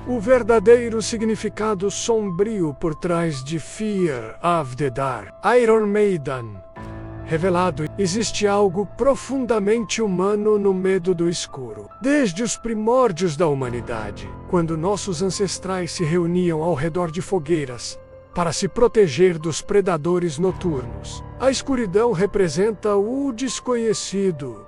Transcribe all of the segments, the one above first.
O verdadeiro significado sombrio por trás de Fear of the Dark. Iron Maiden. Revelado, existe algo profundamente humano no medo do escuro. Desde os primórdios da humanidade, quando nossos ancestrais se reuniam ao redor de fogueiras para se proteger dos predadores noturnos, a escuridão representa o desconhecido,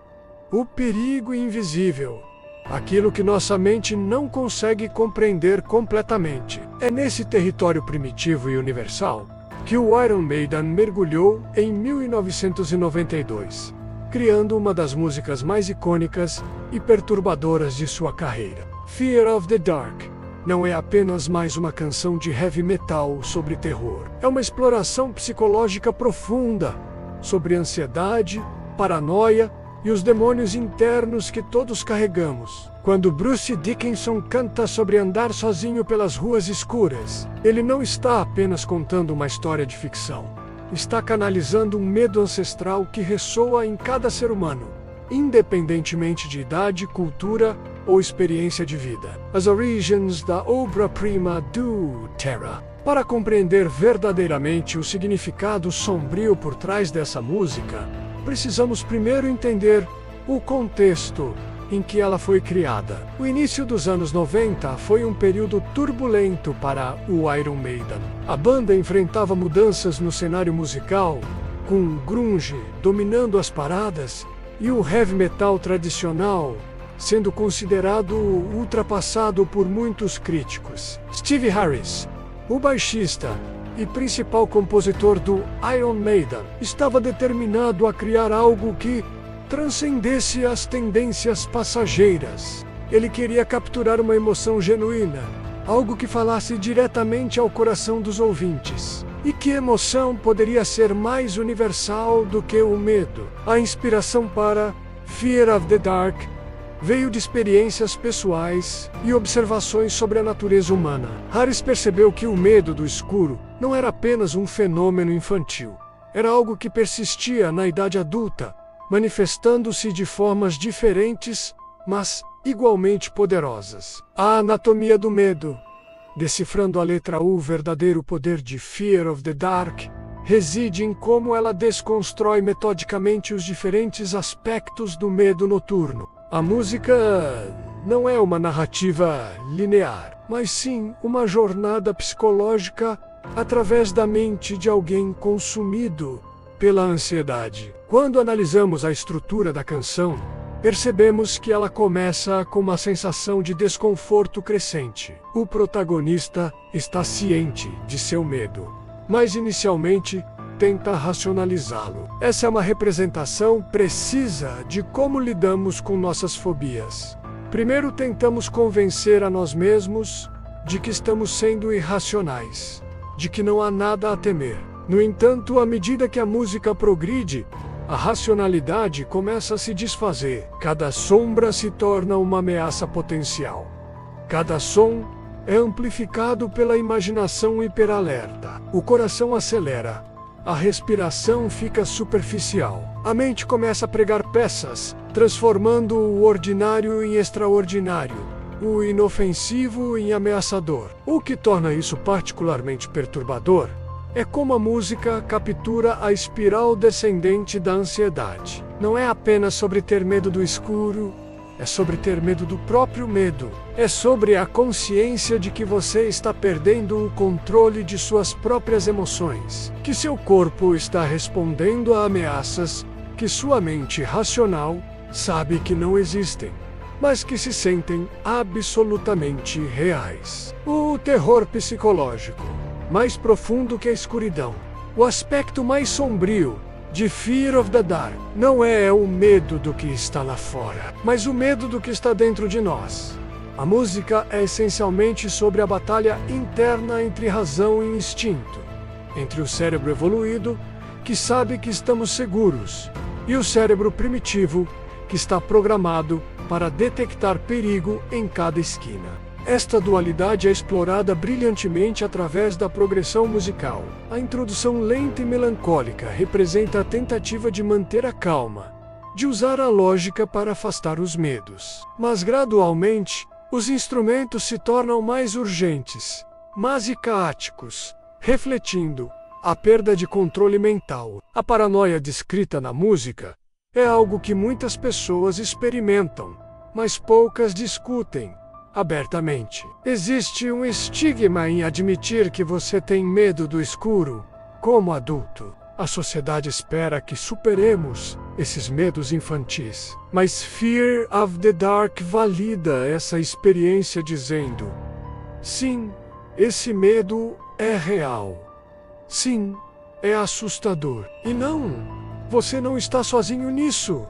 o perigo invisível, aquilo que nossa mente não consegue compreender completamente. É nesse território primitivo e universal que o Iron Maiden mergulhou em 1992, criando uma das músicas mais icônicas e perturbadoras de sua carreira. Fear of the Dark não é apenas mais uma canção de heavy metal sobre terror. É uma exploração psicológica profunda sobre ansiedade, paranoia e os demônios internos que todos carregamos. Quando Bruce Dickinson canta sobre andar sozinho pelas ruas escuras, ele não está apenas contando uma história de ficção. Está canalizando um medo ancestral que ressoa em cada ser humano, independentemente de idade, cultura ou experiência de vida. As origens da obra-prima do Terra. Para compreender verdadeiramente o significado sombrio por trás dessa música, precisamos primeiro entender o contexto em que ela foi criada. O início dos anos 90 foi um período turbulento para o Iron Maiden. A banda enfrentava mudanças no cenário musical, com o grunge dominando as paradas e o heavy metal tradicional sendo considerado ultrapassado por muitos críticos. Steve Harris, o baixista e principal compositor do Iron Maiden, estava determinado a criar algo que transcendesse as tendências passageiras. Ele queria capturar uma emoção genuína, algo que falasse diretamente ao coração dos ouvintes. E que emoção poderia ser mais universal do que o medo? A inspiração para Fear of the Dark veio de experiências pessoais e observações sobre a natureza humana. Harris percebeu que o medo do escuro não era apenas um fenômeno infantil. Era algo que persistia na idade adulta, manifestando-se de formas diferentes, mas igualmente poderosas. A anatomia do medo. Decifrando a letra U, o verdadeiro poder de Fear of the Dark reside em como ela desconstrói metodicamente os diferentes aspectos do medo noturno. A música não é uma narrativa linear, mas sim uma jornada psicológica através da mente de alguém consumido pela ansiedade. Quando analisamos a estrutura da canção, percebemos que ela começa com uma sensação de desconforto crescente. O protagonista está ciente de seu medo, mas inicialmente tenta racionalizá-lo. Essa é uma representação precisa de como lidamos com nossas fobias. Primeiro tentamos convencer a nós mesmos de que estamos sendo irracionais, de que não há nada a temer. No entanto, à medida que a música progride, a racionalidade começa a se desfazer. Cada sombra se torna uma ameaça potencial. Cada som é amplificado pela imaginação hiperalerta. O coração acelera. A respiração fica superficial. A mente começa a pregar peças, transformando o ordinário em extraordinário, o inofensivo em ameaçador. O que torna isso particularmente perturbador é como a música captura a espiral descendente da ansiedade. Não é apenas sobre ter medo do escuro, é sobre ter medo do próprio medo. É sobre a consciência de que você está perdendo o controle de suas próprias emoções, que seu corpo está respondendo a ameaças que sua mente racional sabe que não existem, mas que se sentem absolutamente reais. O terror psicológico, mais profundo que a escuridão. O aspecto mais sombrio de Fear of the Dark não é o medo do que está lá fora, mas o medo do que está dentro de nós. A música é essencialmente sobre a batalha interna entre razão e instinto, entre o cérebro evoluído, que sabe que estamos seguros, e o cérebro primitivo, que está programado para detectar perigo em cada esquina. Esta dualidade é explorada brilhantemente através da progressão musical. A introdução lenta e melancólica representa a tentativa de manter a calma, de usar a lógica para afastar os medos. Mas gradualmente, Os instrumentos se tornam mais urgentes, mas caóticos, refletindo a perda de controle mental. A paranoia descrita na música é algo que muitas pessoas experimentam, mas poucas discutem abertamente. Existe um estigma em admitir que você tem medo do escuro como adulto. A sociedade espera que superemos esses medos infantis. Mas Fear of the Dark valida essa experiência dizendo: sim, esse medo é real. Sim, é assustador. E não, você não está sozinho nisso.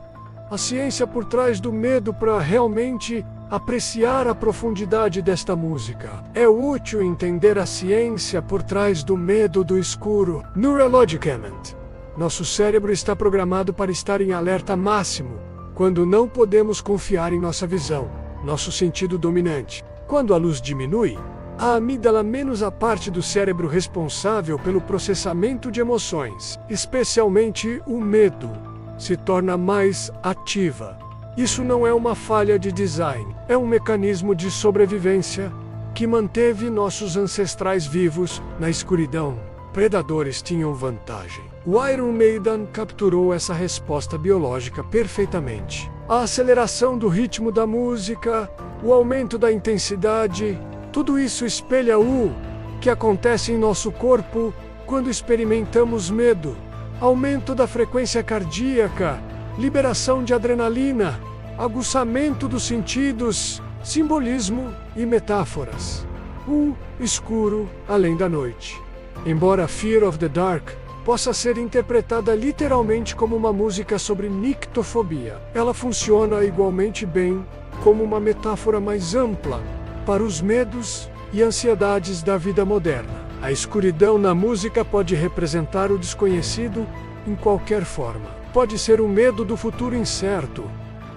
A ciência por trás do medo para realmente apreciar a profundidade desta música. É útil entender a ciência por trás do medo do escuro. Neurologicamente, nosso cérebro está programado para estar em alerta máximo quando não podemos confiar em nossa visão, nosso sentido dominante. Quando a luz diminui, a amígdala, menos a parte do cérebro responsável pelo processamento de emoções, especialmente o medo, se torna mais ativa. Isso não é uma falha de design, é um mecanismo de sobrevivência que manteve nossos ancestrais vivos na escuridão. Predadores tinham vantagem. O Iron Maiden capturou essa resposta biológica perfeitamente. A aceleração do ritmo da música, o aumento da intensidade, tudo isso espelha o que acontece em nosso corpo quando experimentamos medo. Aumento da frequência cardíaca, liberação de adrenalina, aguçamento dos sentidos, simbolismo e metáforas. O escuro além da noite. Embora Fear of the Dark possa ser interpretada literalmente como uma música sobre nictofobia, ela funciona igualmente bem como uma metáfora mais ampla para os medos e ansiedades da vida moderna. A escuridão na música pode representar o desconhecido em qualquer forma. Pode ser o medo do futuro incerto,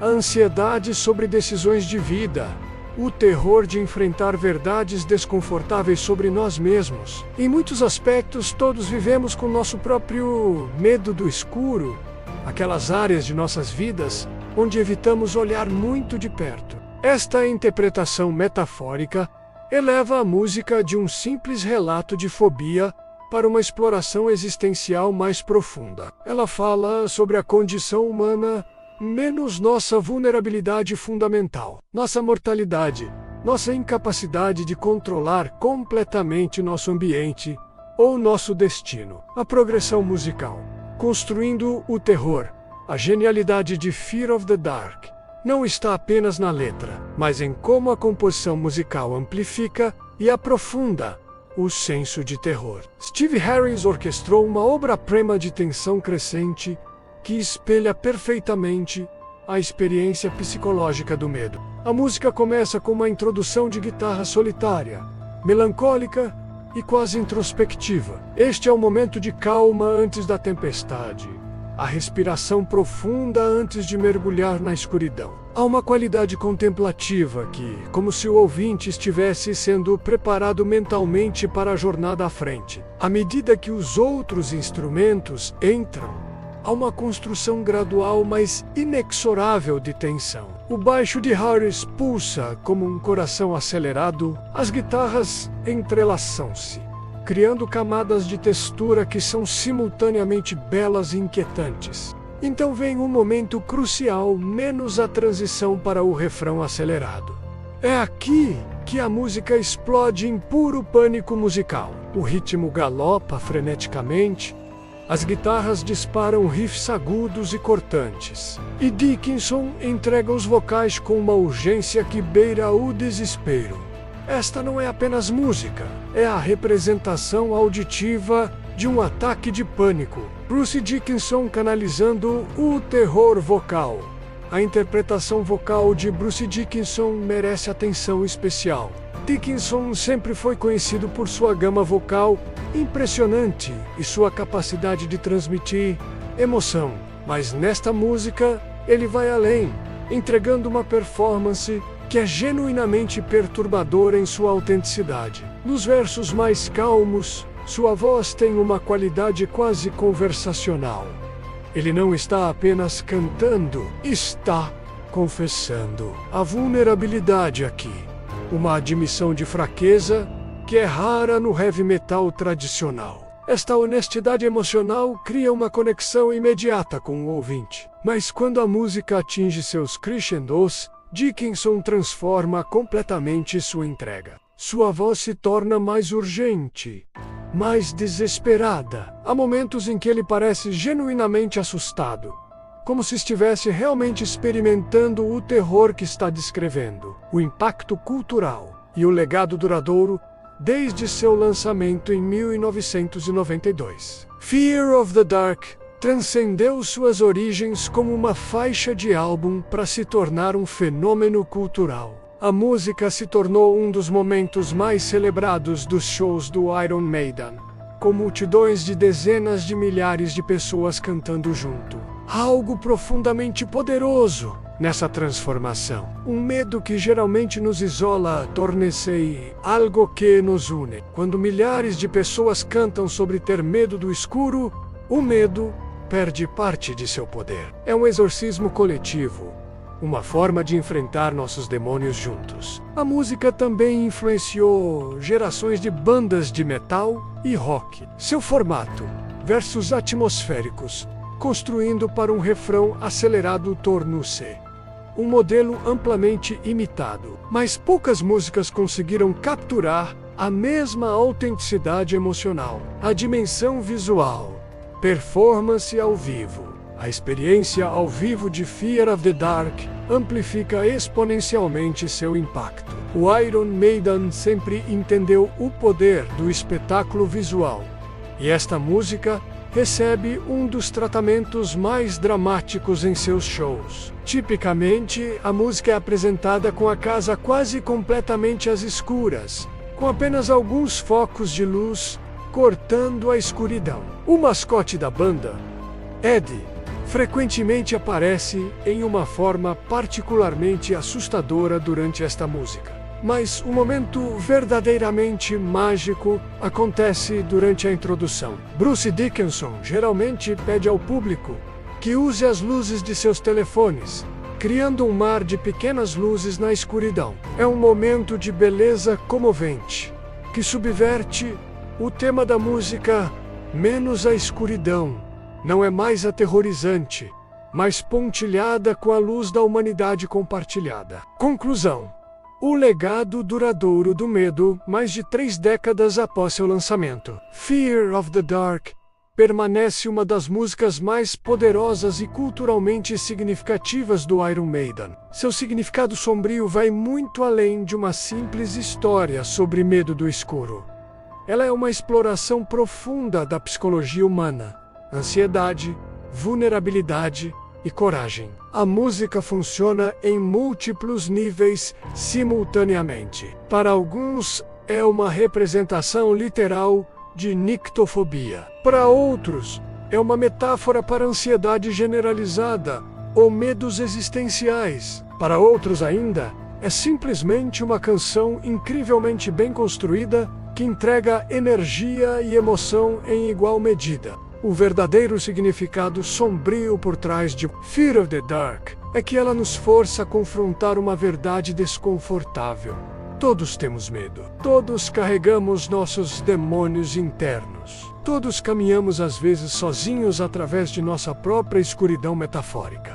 a ansiedade sobre decisões de vida, o terror de enfrentar verdades desconfortáveis sobre nós mesmos. Em muitos aspectos, todos vivemos com nosso próprio medo do escuro, aquelas áreas de nossas vidas onde evitamos olhar muito de perto. Esta interpretação metafórica eleva a música de um simples relato de fobia para uma exploração existencial mais profunda. Ela fala sobre a condição humana menos nossa vulnerabilidade fundamental, nossa mortalidade, nossa incapacidade de controlar completamente nosso ambiente ou nosso destino. A progressão musical, construindo o terror, a genialidade de Fear of the Dark, não está apenas na letra, mas em como a composição musical amplifica e aprofunda o senso de terror. Steve Harris orquestrou uma obra-prima de tensão crescente que espelha perfeitamente a experiência psicológica do medo. A música começa com uma introdução de guitarra solitária, melancólica e quase introspectiva. Este é o momento de calma antes da tempestade, a respiração profunda antes de mergulhar na escuridão. Há uma qualidade contemplativa que, como se o ouvinte estivesse sendo preparado mentalmente para a jornada à frente. À medida que os outros instrumentos entram, há uma construção gradual, mas inexorável de tensão. O baixo de Harris pulsa como um coração acelerado, as guitarras entrelaçam-se, criando camadas de textura que são simultaneamente belas e inquietantes. Então vem um momento crucial, menos a transição para o refrão acelerado. É aqui que a música explode em puro pânico musical. O ritmo galopa freneticamente, as guitarras disparam riffs agudos e cortantes, e Dickinson entrega os vocais com uma urgência que beira o desespero. Esta não é apenas música, é a representação auditiva de um ataque de pânico. Bruce Dickinson canalizando o terror vocal. A interpretação vocal de Bruce Dickinson merece atenção especial. Dickinson sempre foi conhecido por sua gama vocal impressionante e sua capacidade de transmitir emoção. Mas nesta música, ele vai além, entregando uma performance que é genuinamente perturbadora em sua autenticidade. Nos versos mais calmos, sua voz tem uma qualidade quase conversacional. Ele não está apenas cantando, está confessando. A vulnerabilidade aqui uma admissão de fraqueza que é rara no heavy metal tradicional. Esta honestidade emocional cria uma conexão imediata com o ouvinte. Mas quando a música atinge seus crescendos, Dickinson transforma completamente sua entrega. Sua voz se torna mais urgente, mais desesperada. Há momentos em que ele parece genuinamente assustado, como se estivesse realmente experimentando o terror que está descrevendo. O impacto cultural e o legado duradouro desde seu lançamento em 1992. Fear of the Dark transcendeu suas origens como uma faixa de álbum para se tornar um fenômeno cultural. A música se tornou um dos momentos mais celebrados dos shows do Iron Maiden, com multidões de dezenas de milhares de pessoas cantando junto. Há algo profundamente poderoso nessa transformação. Um medo que geralmente nos isola torna-se algo que nos une. Quando milhares de pessoas cantam sobre ter medo do escuro, o medo perde parte de seu poder. É um exorcismo coletivo, uma forma de enfrentar nossos demônios juntos. A música também influenciou gerações de bandas de metal e rock. Seu formato, versos atmosféricos, construindo para um refrão acelerado tornou-se um modelo amplamente imitado. Mas poucas músicas conseguiram capturar a mesma autenticidade emocional, a dimensão visual, performance ao vivo. A experiência ao vivo de Fear of the Dark amplifica exponencialmente seu impacto. O Iron Maiden sempre entendeu o poder do espetáculo visual, e esta música recebe um dos tratamentos mais dramáticos em seus shows. Tipicamente, a música é apresentada com a casa quase completamente às escuras, com apenas alguns focos de luz cortando a escuridão. O mascote da banda, Eddie, frequentemente aparece em uma forma particularmente assustadora durante esta música. Mas o momento verdadeiramente mágico acontece durante a introdução. Bruce Dickinson geralmente pede ao público que use as luzes de seus telefones, criando um mar de pequenas luzes na escuridão. É um momento de beleza comovente, que subverte o tema da música. Menos a escuridão não é mais aterrorizante, mas pontilhada com a luz da humanidade compartilhada. Conclusão. O legado duradouro do medo, mais de 3 décadas após seu lançamento. Fear of the Dark permanece uma das músicas mais poderosas e culturalmente significativas do Iron Maiden. Seu significado sombrio vai muito além de uma simples história sobre medo do escuro. Ela é uma exploração profunda da psicologia humana, ansiedade, vulnerabilidade e coragem. A música funciona em múltiplos níveis simultaneamente. Para alguns, é uma representação literal de nictofobia. Para outros, é uma metáfora para ansiedade generalizada ou medos existenciais. Para outros ainda, é simplesmente uma canção incrivelmente bem construída que entrega energia e emoção em igual medida. O verdadeiro significado sombrio por trás de Fear of the Dark é que ela nos força a confrontar uma verdade desconfortável. Todos temos medo. Todos carregamos nossos demônios internos. Todos caminhamos às vezes sozinhos através de nossa própria escuridão metafórica.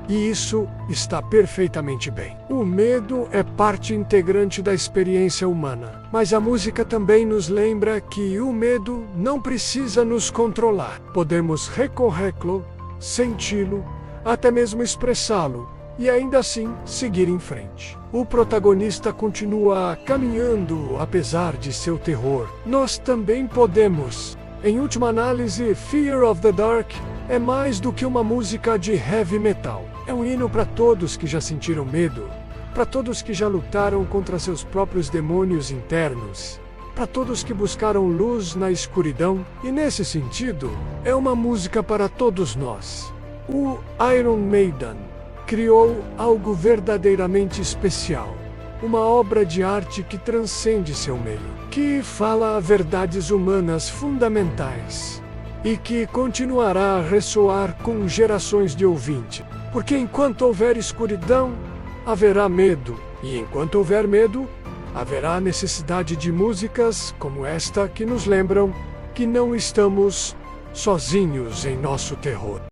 E isso está perfeitamente bem. O medo é parte integrante da experiência humana, mas a música também nos lembra que o medo não precisa nos controlar. Podemos recorrê-lo, senti-lo, até mesmo expressá-lo, e ainda assim seguir em frente. O protagonista continua caminhando apesar de seu terror. Nós também podemos. Em última análise, Fear of the Dark é mais do que uma música de heavy metal. É um hino para todos que já sentiram medo, para todos que já lutaram contra seus próprios demônios internos, para todos que buscaram luz na escuridão, e nesse sentido, é uma música para todos nós. O Iron Maiden criou algo verdadeiramente especial, uma obra de arte que transcende seu meio, que fala verdades humanas fundamentais e que continuará a ressoar com gerações de ouvintes. Porque enquanto houver escuridão, haverá medo, e enquanto houver medo, haverá necessidade de músicas como esta que nos lembram que não estamos sozinhos em nosso terror.